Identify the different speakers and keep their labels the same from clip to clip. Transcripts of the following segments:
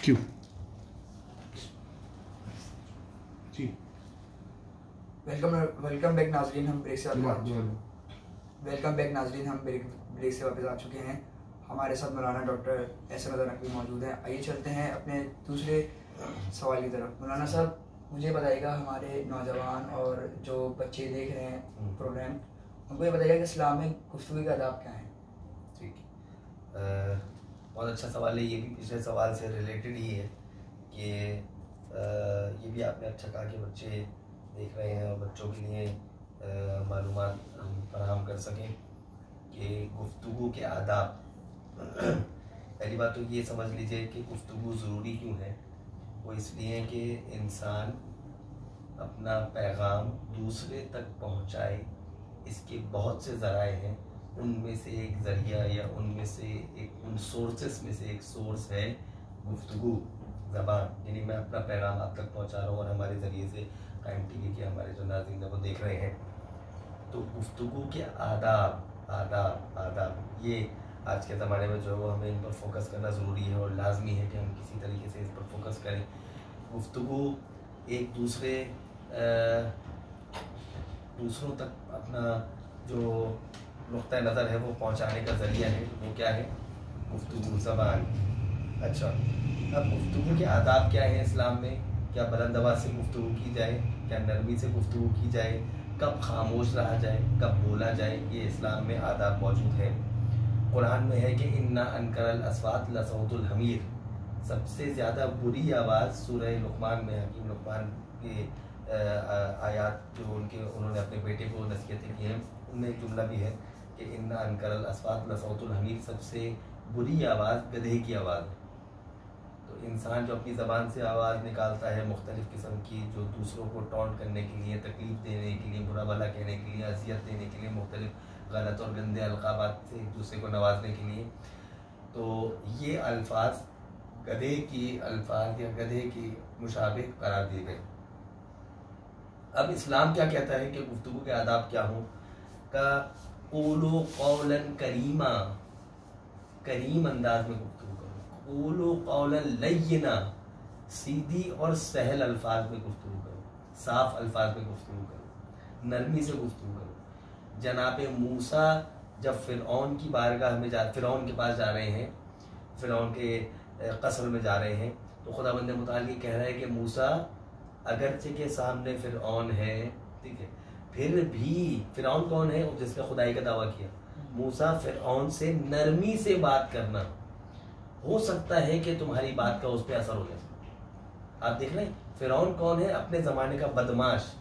Speaker 1: क्यों जी।
Speaker 2: Welcome back नाजरीन, हम ब्रेक से वापस आ चुके हैं। हमारे साथ मौलाना डॉक्टर एहसन अदर नकवी मौजूद हैं। आइए चलते हैं अपने दूसरे सवाल की तरफ। मौलाना साहब, मुझे बताइएगा, हमारे नौजवान और जो बच्चे देख रहे हैं प्रोग्राम, उनको ये बताइएगा कि इस्लाम में गुफ्तगू का आदाब क्या है।
Speaker 3: ठीक है, बहुत अच्छा सवाल है। ये भी पिछले सवाल से रिलेटेड ही है कि ये भी आपने अच्छा कहा कि बच्चे देख रहे हैं और बच्चों के लिए मालूमात हम फराहम कर सकें कि गुफ्तगू के आदाब। पहली बात तो ये समझ लीजिए कि गुफ्तगू ज़रूरी क्यों है। वो इसलिए कि इंसान अपना पैगाम दूसरे तक पहुंचाए, इसके बहुत से ज़राए हैं। उनमें से एक ज़रिया या उनमें से एक उन सोर्सेस में से एक सोर्स है गुफ्तगू, ज़बान। यानी मैं अपना पैगाम आप तक पहुंचा रहा हूँ और हमारे ज़रिए से कायम टीवी के हमारे जो नाज़रीन वो देख रहे हैं। तो गुफ्तगू के आदाब आदाब आदाब ये आज के ज़माने में जो है वो हमें इन पर फोकस करना ज़रूरी है और लाजमी है कि हम किसी तरीके से इस पर फोकस करें। गुफ्तगू एक दूसरों तक अपना जो नुक्ता नज़र है वो पहुंचाने का ज़रिया है। वो क्या है? गुफ्तगू, ज़बान। अच्छा, अब गुफ्तगू के आदाब क्या है इस्लाम में? क्या बुलंद आवाज़ से गुफ्तगू की जाए? क्या नरमी से गुफ्तगू की जाए? कब खामोश रहा जाए? कब बोला जाए? ये इस्लाम में आदाब मौजूद है। कुरान में है कि इन्ना अनकरल अस्वात लसौतुल हमीर। सबसे ज़्यादा बुरी आवाज़ सूरह लुक़मान में, हकीम लुक़मान के आयात जो उन्होंने अपने बेटे को नसीहतें की हैं, उनमें एक जुमला भी है कि इन्ना अनकरल अस्वात लसौतुल हमीर। सबसे बुरी आवाज़ गधे की आवाज़ है। तो इंसान जो अपनी ज़बान से आवाज़ निकालता है मुख्तलिफ़ किस्म की, जो दूसरों को टॉन्ट करने के लिए, तकलीफ़ देने के लिए, बुरा भला कहने के लिए, अज़ियत देने के लिए, मुख्तलिफ़ गलत और गंदे अलक़ाबात से एक दूसरे को नवाजने के लिए, तो ये अल्फाज गधे की अल्फाज या गधे की मुशाबिह करार दिए गए। अब इस्लाम क्या कहता है कि गुफ्तगू के आदाब क्या हों? का क़ूलू क़ौलन करीमा, करीम अंदाज में गुफ्तगू करो। क़ूलू क़ौलन लय्यिना, सीधी और सहल अल्फाज में गुफ्तगू करो, साफ अल्फाज में गुफ्तगू करो, नरमी से गुफ्तगू करो। जनाब मूसा जब फ़िरऔन की बारगाह में फ़िरऔन के पास जा रहे हैं, फ़िरऔन के कसर में जा रहे हैं, तो खुदावंद मुताल कह रहा है कि मूसा अगरचे के सामने फ़िरऔन है, ठीक है, फिर भी फ़िरऔन कौन है? जिसने खुदाई का दावा किया। मूसा फ़िरऔन से नरमी से बात करना, हो सकता है कि तुम्हारी बात का उस पर असर हो जाए। आप देख रहे हैं फ़िरऔन कौन है? अपने ज़माने का बदमाश,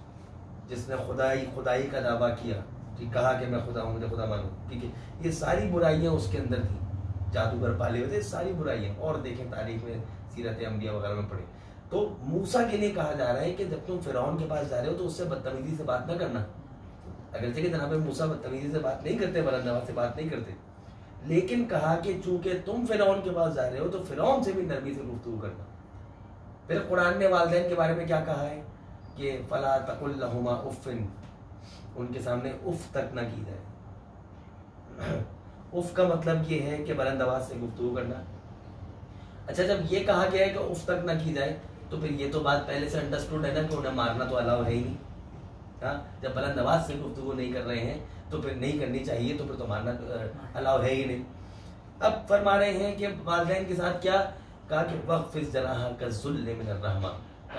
Speaker 3: जिसने खुदाई का दावा किया, ठीक, कहा कि मैं खुदा हूँ, मुझे खुदा मानो, ठीक है। ये सारी बुराइयाँ उसके अंदर थी, जादूगर पाले हुए थे, सारी बुराइयाँ। और देखें तारीख में, सीरत अंबिया वगैरह में पढ़े, तो मूसा के लिए कहा जा रहा है कि जब तुम फ़िरऔन के पास जा रहे हो तो उससे बदतमीजी से बात ना करना। अगरचे कि जनाब मूसा बदतमीजी से बात नहीं करते, बुलंद आवाज़ से बात नहीं करते, लेकिन कहा कि चूंकि तुम फ़िरऔन के पास जा रहे हो तो फ़िरऔन से भी नरमी से गुफ्तगू करना। फिर कुरान ने वालिदैन के बारे में क्या कहा है कि फला तकुल लहुमा उफ़्फ़िन, उनके सामने उफ तक ना की जाए। उफ का मतलब ये है कि बुलंद आवाज़ से गुफ्तगू करना। अच्छा, जब ये कहा गया है कि उफ तक ना की जाए, तो फिर ये तो बात पहले से अंडरस्टूड है ना कि उन्हें मारना तो अलाउ है ही नहीं। हाँ, जब बुलंद आवाज़ से गुफ्तगू नहीं कर रहे हैं तो फिर नहीं करनी चाहिए, तो फिर तो मारना अलाउ है ही नहीं। अब फरमा रहे हैं कि वालिदैन के साथ क्या कहा कि वक़्फ़िज़ जनाहका ज़ुल्ल मिनर रहमा,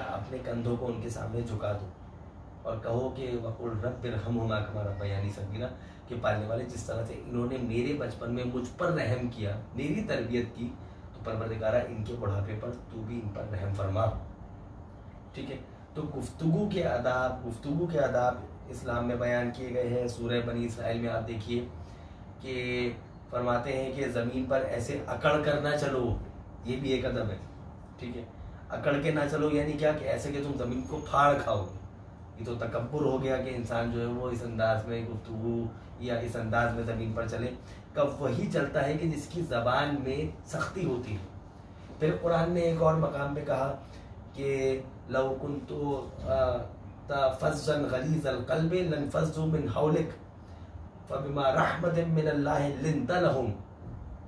Speaker 3: अपने कंधों को उनके सामने झुका दो और कहो कि वक़ुल रब्बिरहमहुमा कमा रब्बयानी सगीरा, कि पालने वाले जिस तरह से इन्होंने मेरे बचपन में मुझ पर रहम किया, मेरी तरबियत की, तो परवरदिगारा इनके बुढ़ापे पर तू भी इन पर रहम फरमा। ठीक है, तो गुफ्तगू के आदाब इस्लाम में बयान किए गए हैं। सूरह बनी इसराइल में आप देखिए कि फरमाते हैं कि ज़मीन पर ऐसे अकड़ कर ना चलो, ये भी एक अदब है। ठीक है, अकड़ के ना चलो यानी क्या कि ऐसे कि तुम ज़मीन को फाड़ खाओगे। ये तो तकब्बुर हो गया कि इंसान जो है वो इस अंदाज में गुफ्तगू या इस अंदाज में ज़मीन पर चले। कब वही चलता है कि जिसकी ज़बान में सख्ती होती है। फिर कुरान ने एक और मकाम पे कहा कि लौ कुन्तु फज़्ज़न गलीज़ल क़ल्बि लनफ़ज़्ज़ू मिन हौलिक फ़बिमा रहमतिन मिनल्लाहि लिन्त लहुम,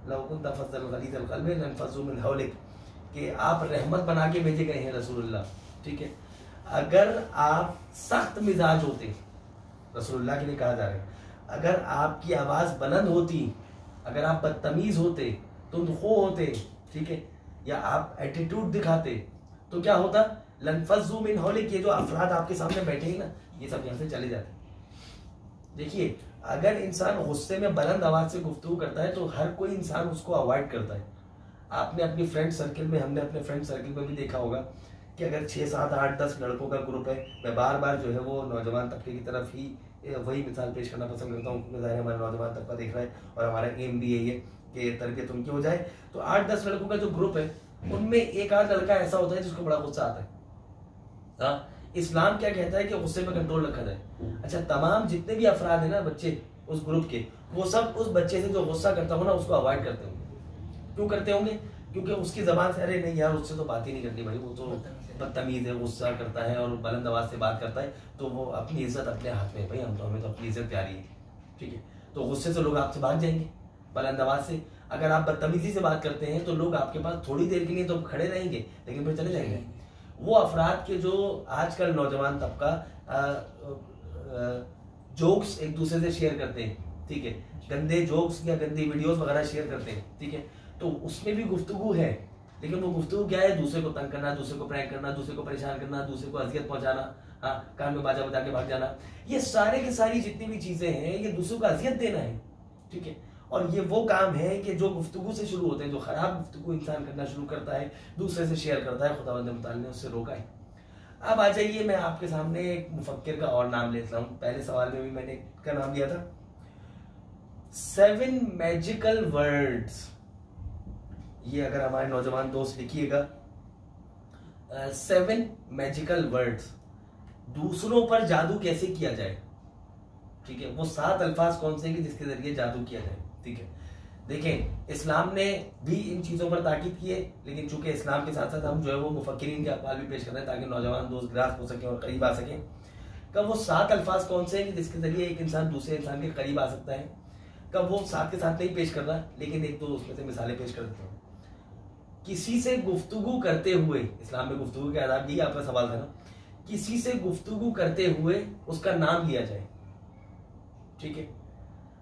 Speaker 3: लौ कुन्त फज़्ज़न गलीज़ल क़ल्बि लनफ़ज़्ज़ू मिन हौलिक, कि आप रहमत बना के भेजे गए हैं रसूलुल्लाह, ठीक है। अगर आप सख्त मिजाज होते, रसूलुल्लाह के लिए कहा जा रहा है, अगर आपकी आवाज बुलंद होती, अगर आप बदतमीज होते, तुंदखो होते, ठीक है, या आप एटीट्यूड दिखाते, तो क्या होता, लनफज़्ज़ू मिन हौलिक, ये जो अफराद आपके सामने बैठे हैं ना, ये सब यहाँ से चले जाते। देखिए, अगर इंसान गुस्से में बुलंद आवाज से गुफ्तगू करता है तो हर कोई इंसान उसको अवॉइड करता है। आपने अपनी फ्रेंड सर्किल में, हमने अपने फ्रेंड सर्किल में भी देखा होगा कि अगर 6, 7, 8, 10 लड़कों का ग्रुप है, मैं बार बार जो है वो नौजवान तबके की तरफ ही वही मिसाल पेश करना पसंद करता हूँ, क्योंकि ज़ाहिर हमारा नौजवान तबका देख रहा है और हमारा एम भी यही है कि तरबियत उनकी हो जाए। तो 8-10 लड़कों का जो ग्रुप है, उनमें एक आध लड़का ऐसा होता है जिसको बड़ा गुस्सा आता है। हाँ, इस्लाम क्या कहता है कि गुस्से पे कंट्रोल रखा जाए। अच्छा, तमाम जितने भी अफराद है ना, बच्चे उस ग्रुप के, वो सब उस बच्चे से जो गुस्सा करता हो ना, उसको अवॉइड करते होंगे। क्यों करते होंगे? क्योंकि उसकी जबान से, अरे नहीं यार, उससे तो बात ही नहीं करनी भाई, वो तो बदतमीज है, गुस्सा करता है और बुलंद आवाज से बात करता है, तो वो अपनी इज्जत अपने हाथ में है भाई, हमें तो अपनी इज्जत प्यारी है, ठीक है। तो गुस्से से लोग आपसे भाग जाएंगे, बुलंद आवाज से। अगर आप बदतमीजी से बात करते हैं तो लोग आपके पास थोड़ी देर के लिए तो खड़े रहेंगे, लेकिन फिर चले जाएंगे। वो अफराद के जो आजकल नौजवान तबका जोक्स एक दूसरे से शेयर करते हैं, ठीक है, गंदे जोक्स या गंदी वीडियोस वगैरह शेयर करते हैं, ठीक है, तो उसमें भी गुफ्तगू है, लेकिन वो गुफ्तगू क्या है? दूसरे को तंग करना, दूसरे को प्रैंक करना, दूसरे को परेशान करना, दूसरे को अजियत पहुंचाना, हाँ, कान में बाजा बजा के भाग जाना, ये सारे की सारी जितनी भी चीजें हैं, ये दूसरों को अजियत देना है, ठीक है। और ये वो काम है कि जो गुफ्तगू से शुरू होते हैं, जो खराब गुफ्तगू इंसान करना शुरू करता है, दूसरे से शेयर करता है, खुदावंद मुताल ने उससे रोका है। अब आ जाइए, मैं आपके सामने एक मुफक्किर का और नाम लेता हूँ। पहले सवाल में भी मैंने का नाम लिया था, 7 मैजिकल वर्ड्स। ये अगर हमारे नौजवान दोस्त लिखिएगा, 7 मैजिकल वर्ड्स, दूसरों पर जादू कैसे किया जाए, ठीक है। वो 7 अल्फाज कौन से हैं जिसके जरिए जादू किया जाए, ठीक है। देखें, इस्लाम ने भी इन चीजों पर ताकीद की है, लेकिन चूंकि इस्लाम के साथ साथ हम जो है वो मुफक्किरीन के अक़वाल भी पेश कर रहे हैं ताकि नौजवान दोस्त ग्रास्प हो सके और करीब आ सकें। कब वो 7 अल्फाज कौन से हैं जिसके जरिए एक इंसान दूसरे इंसान के करीब आ सकता है, कब वो साथ के साथ नहीं पेश कर रहा, लेकिन एक तो उसमें से मिसालें पेश कर देता हूँ। किसी से गुफ्तगू करते हुए, इस्लाम में गुफ्तगू के आदाब, यही आपका सवाल था ना, किसी से गुफ्तगू करते हुए उसका नाम लिया जाए, ठीक है।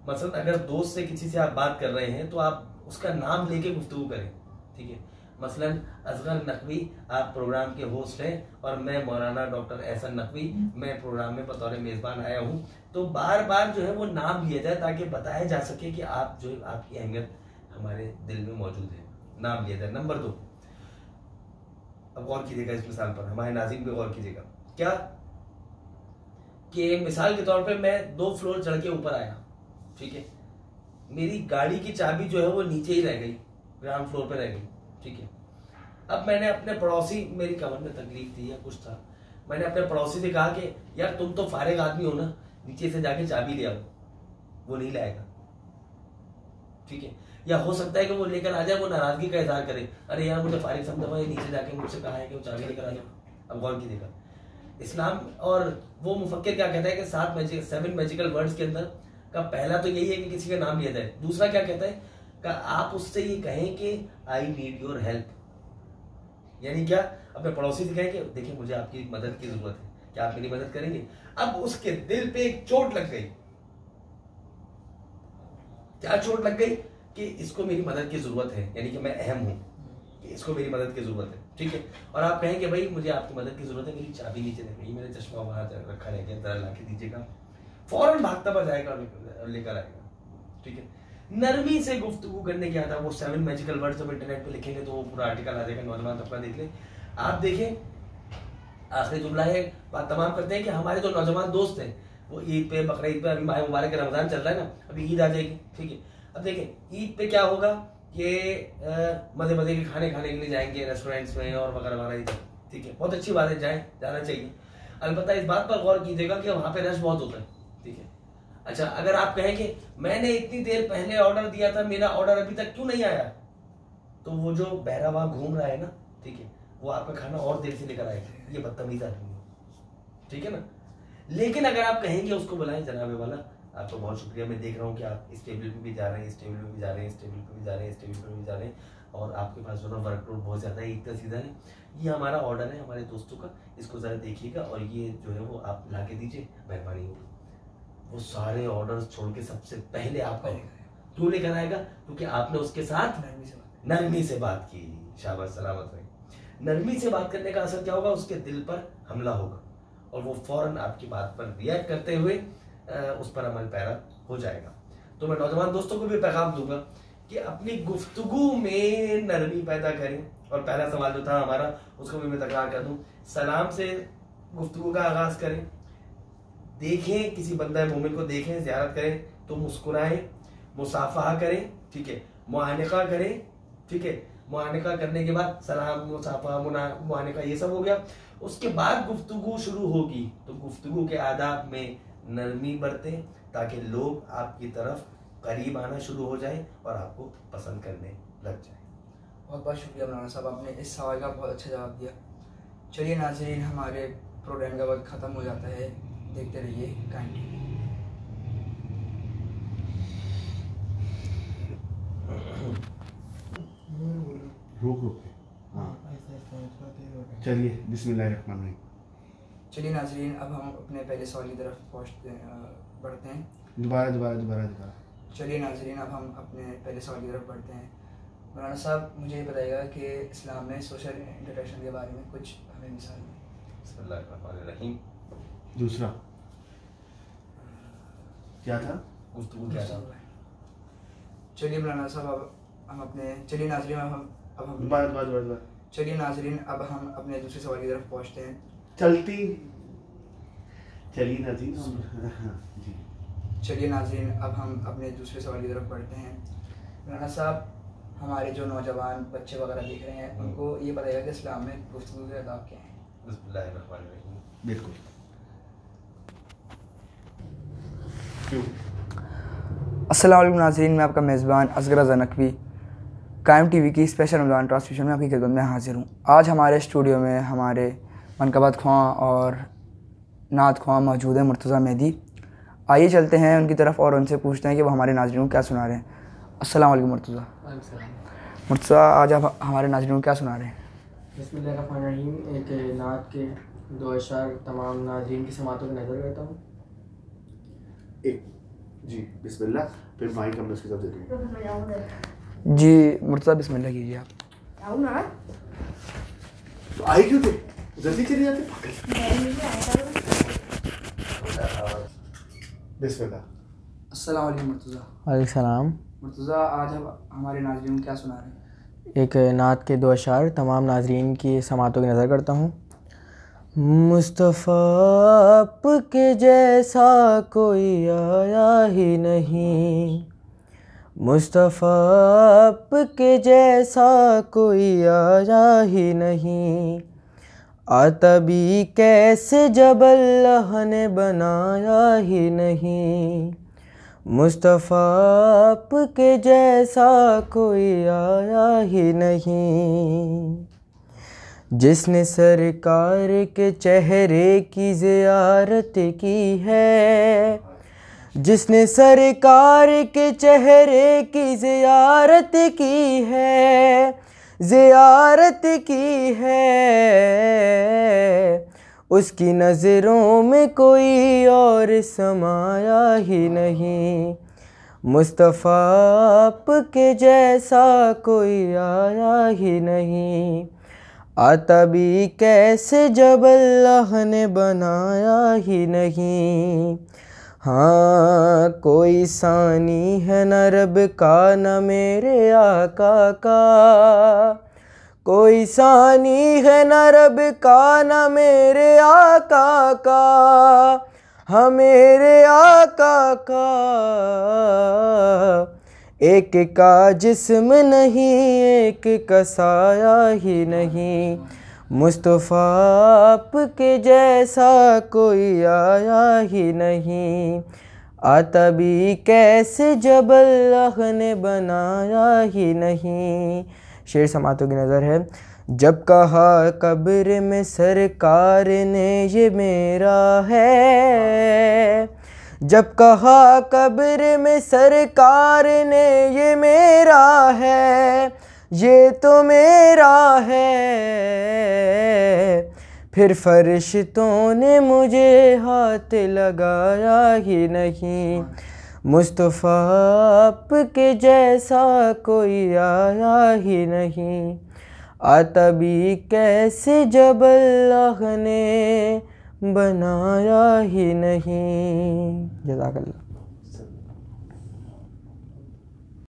Speaker 3: मसलन अगर दोस्त से किसी से आप बात कर रहे हैं तो आप उसका नाम लेके गुफ्तगू करें, ठीक है। मसलन असगर नकवी, आप प्रोग्राम के होस्ट हैं और मैं मौलाना डॉक्टर एहसन नकवी, मैं प्रोग्राम में बतौर मेज़बान आया हूँ, तो बार बार जो है वो नाम लिया जाए ताकि बताया जा सके कि आप जो, आपकी अहमियत हमारे दिल में मौजूद है, नाम लिया जाए। नंबर 2, अब गौर कीजिएगा इस मिसाल पर, हमारे नाज़रीन पे गौर कीजिएगा, क्या कि मिसाल के तौर पे मैं 2 फ्लोर चढ़ के ऊपर आया, ठीक है, मेरी गाड़ी की चाबी जो है वो नीचे ही रह गई, ग्राउंड फ्लोर पे रह गई, ठीक है। अब मैंने अपने पड़ोसी, मेरी कमर में तकलीफ थी या कुछ था, मैंने अपने पड़ोसी से कहा कि यार तुम तो फारिग आदमी हो ना, नीचे से जाके चाबी ले आओ, वो नहीं लाएगा, ठीक है। या हो सकता है कि वो लेकर आ जाए, वो नाराजगी का इजहार करे, अरे यार मुझे फारिग समझा, ये नीचे जाके मुझसे कहा है कि वो चाबी लेकर आ जाओ। अब गौर कीजिएगा, इस्लाम और वो मुफक्किर क्या कहता है कि 7 मैजिकल वर्ड्स के अंदर का पहला तो यही है कि किसी का नाम लिया जाए। दूसरा क्या कहता है कि आप उससे ये कहें कि आई नीड योर हेल्प, यानी क्या, अपने पड़ोसी से कहें कि देखिए मुझे आपकी मदद की जरूरत है, क्या आप मेरी मदद करेंगे। अब उसके दिल पे एक चोट लग गई, क्या चोट लग गई कि इसको मेरी मदद की जरूरत है, यानी कि मैं अहम हूं, कि इसको मेरी मदद की जरूरत है, ठीक है। और आप कहें कि भाई मुझे आपकी मदद की जरूरत है, मेरी चाबी नीचे रह गई, मेरा चश्मा वहां रखा रह गया, जरा ला के दीजिएगा, फौरन भागता हुआ जाएगा और लेकर आएगा, ठीक है। नरमी से गुफ्तगू करने की आता है। वो 7 मैजिकल वर्ड्स जब इंटरनेट पे लिखेंगे तो वो पूरा आर्टिकल आ जाएगा, नौजवान तबका देख ले। आप देखें, आखिरी जुमला है, बात तमाम करते हैं कि हमारे जो नौजवान दोस्त हैं वो ईद पे, बकरीद पे, अभी माह मुबारक रमजान चल रहा है ना, अभी ईद आ जाएगी, ठीक है। अब देखें ईद पे क्या होगा कि मजे मजे के खाने खाने के लिए जाएंगे रेस्टोरेंट्स में और वगैरह वगैरह, ठीक है, बहुत अच्छी बात है, जाना चाहिए। अलबत्ता इस बात पर गौर कीजिएगा कि वहां पे रश बहुत होता है, ठीक है। अच्छा, अगर आप कहें कि मैंने इतनी देर पहले ऑर्डर दिया था, मेरा ऑर्डर अभी तक क्यों नहीं आया, तो वो जो बहरा वहां घूम रहा है ना, ठीक है, वो आपका खाना और देर से लेकर आएगा, ये बदतमीज आदमी है, ठीक है ना। लेकिन अगर आप कहेंगे उसको बुलाएं, जनाबे वाला आपका तो बहुत शुक्रिया, मैं देख रहा हूँ कि आप इस टेबल पे भी जा रहे हैं, इस टेबल पे भी जा रहे हैं, इस टेबल पे भी जा रहे हैं, इस टेबल पे भी जा रहे हैं, और आपके पास जो है वर्कलोड बहुत ज़्यादा है इतना सीधा नहीं, ये हमारा ऑर्डर है हमारे दोस्तों का, इसको ज़रा देखिएगा और ये जो है वो आप ला के दीजिए, मेहरबानी होगी। वो सारे ऑर्डर छोड़ के सबसे पहले आप क्यों लेकर आएगा? क्योंकि आपने उसके साथ नरमी से बात की। शाबाश, सलामत रहे। नरमी से बात करने का असर क्या होगा? उसके दिल पर हमला होगा और वो फौरन आपकी बात पर रिएक्ट करते हुए उस पर अमल पैरा हो जाएगा। तो मैं नौजवान दोस्तों को भी पैगाम दूंगा कि अपनी गुफ्तगू में नरमी पैदा करें। और पहला सवाल जो था हमारा, उसको भी मैं तकरार कर दूं, सलाम से गुफ्तगू का आगाज करें। देखें किसी बंदा मोमिन को देखें, ज़ियारत करें तो मुस्कुराएं, मुसाफहा करें, ठीक है, मुआनिका करें, ठीक है। मुआनिका करने के बाद सलाम, मुसाफहा, मुआनिका ये सब हो गया। उसके बाद गुफ्तगू शुरू होगी तो गुफ्तगू के आदाब में नरमी बरतें ताकि लोग आपकी तरफ करीब आना शुरू हो जाएं और आपको पसंद करने लग जाएं।
Speaker 2: बहुत बहुत शुक्रिया मौलाना साहब, आपने इस सवाल का बहुत अच्छा जवाब दिया। चलिए नाज़रीन, हमारे प्रोग्राम का वक्त ख़त्म हो जाता है, देखते रहिए काइंडली।
Speaker 1: रोक हाँ, चलिए बिस्मिल्लाहिर्रहमानिर्रहीम।
Speaker 2: चलिए नाज़रीन, अब हम अपने पहले सवाल की तरफ बढ़ते हैं।
Speaker 1: दोबारा।
Speaker 2: चलिए नाज़रीन, अब हम अपने पहले सवाल की तरफ बढ़ते हैं। मौलाना साहब, मुझे ये बताइएगा कि इस्लाम में सोशल इंटरेक्शन के बारे में कुछ हमें मिसाल दें।
Speaker 3: बिस्मिल्लाहिर्रहमानिर्रहीम।
Speaker 1: दूसरा क्या था?
Speaker 3: गुफ्तगू क्या था?
Speaker 2: चलिए मौलाना साहब, अब हम अपने चलिए नाज़रीन अब हम अपने दूसरे सवाल की तरफ पहुँचते हैं।
Speaker 1: चलिए नाज़रीन जी।
Speaker 2: चलिए नाज़रीन, अब हम अपने दूसरे सवाल की तरफ बढ़ते हैं। मौलाना साहब, हमारे जो नौजवान बच्चे वगैरह देख रहे हैं उनको ये बताइएगा कि इस्लाम में गुफ्तगू के आदाब क्या हैं।
Speaker 3: बिस्मिल्लाहिर्रहमानिर्रहीम।
Speaker 1: बिल्कुल। क्यों?
Speaker 2: अस्सलाम वालेकुम नाज़रीन, मैं आपका मेज़बान असगर रज़ा नकवी कायम टीवी की स्पेशल रमज़ान ट्रांसमिशन में आपकी खिदमत में हाजिर हूँ। आज हमारे स्टूडियो में हमारे मनकबत ख्वां और नात ख्वां मौजूद हैं, मुर्तज़ा मेहदी। आइए चलते हैं उनकी तरफ और उनसे पूछते हैं कि वो हमारे नाज़रीन को क्या सुना रहे हैं। अस्सलाम वालेकुम मुर्तज़ा। मुर्तज़ा, आज आप हमारे नाज़रीन को क्या सुना रहे हैं?
Speaker 4: बिस्मिल्लाहिर्रहमानिर्रहीम। एक नात के 2 अशार तमाम नाज़रीन की समातों में नज़र करता हूँ।
Speaker 1: जी बिस्मिल्लाह, फिर माइक हम उसकी तरफ देते हैं।
Speaker 2: जी मुर्तज़ा, बिस्मिल्लाह कीजिए आप।
Speaker 1: तो आई क्यों थे? जल्दी चले जाते। बिस्मिल्लाह।
Speaker 2: अस्सलाम वालेकुम मुर्तज़ा।
Speaker 4: वालेकुम सलाम।
Speaker 2: मुर्तज़ा, आज आप हमारे नाज़रीन को क्या सुना रहे हैं?
Speaker 4: एक नात के 2 अशार तमाम नाज़रीन की समातों की नज़र करता हूँ। मुस्तफ़ा आपके जैसा कोई आया ही नहीं, मुस्तफ़ा आपके जैसा कोई आया ही नहीं, आता भी कैसे जब अल्लाह ने बनाया ही नहीं, मुस्तफ़ा आपके जैसा कोई आया ही नहीं। जिसने सरकार के चेहरे की ज़ियारत की है, जिसने सरकार के चेहरे की ज़ियारत की है, ज़ियारत की है, उसकी नज़रों में कोई और समाया ही नहीं, मुस्तफ़ा आपके जैसा कोई आया ही नहीं, आता भी कैसे जब अल्लाह ने बनाया ही नहीं। हाँ, कोई सानी है न रब का न मेरे आका का, कोई सानी है न रब का न मेरे आका का, हाँ मेरे आका का। एक का जिस्म नहीं, एक का साया ही नहीं, मुस्तफ़ा आपके जैसा कोई आया ही नहीं, आता भी कैसे जब अल्लाह ने बनाया ही नहीं। शेर समातों की नज़र है। जब कहा कब्र में सरकार ने ये मेरा है, जब कहा कब्र में सरकार ने ये मेरा है, ये तो मेरा है। फिर फरिश्तों ने मुझे हाथ लगाया ही नहीं, मुस्तफ़ा आपके जैसा कोई आया ही नहीं। आता भी कैसे जब अल्लाह ने बनाया ही नहीं। जज़ाकल्लाह।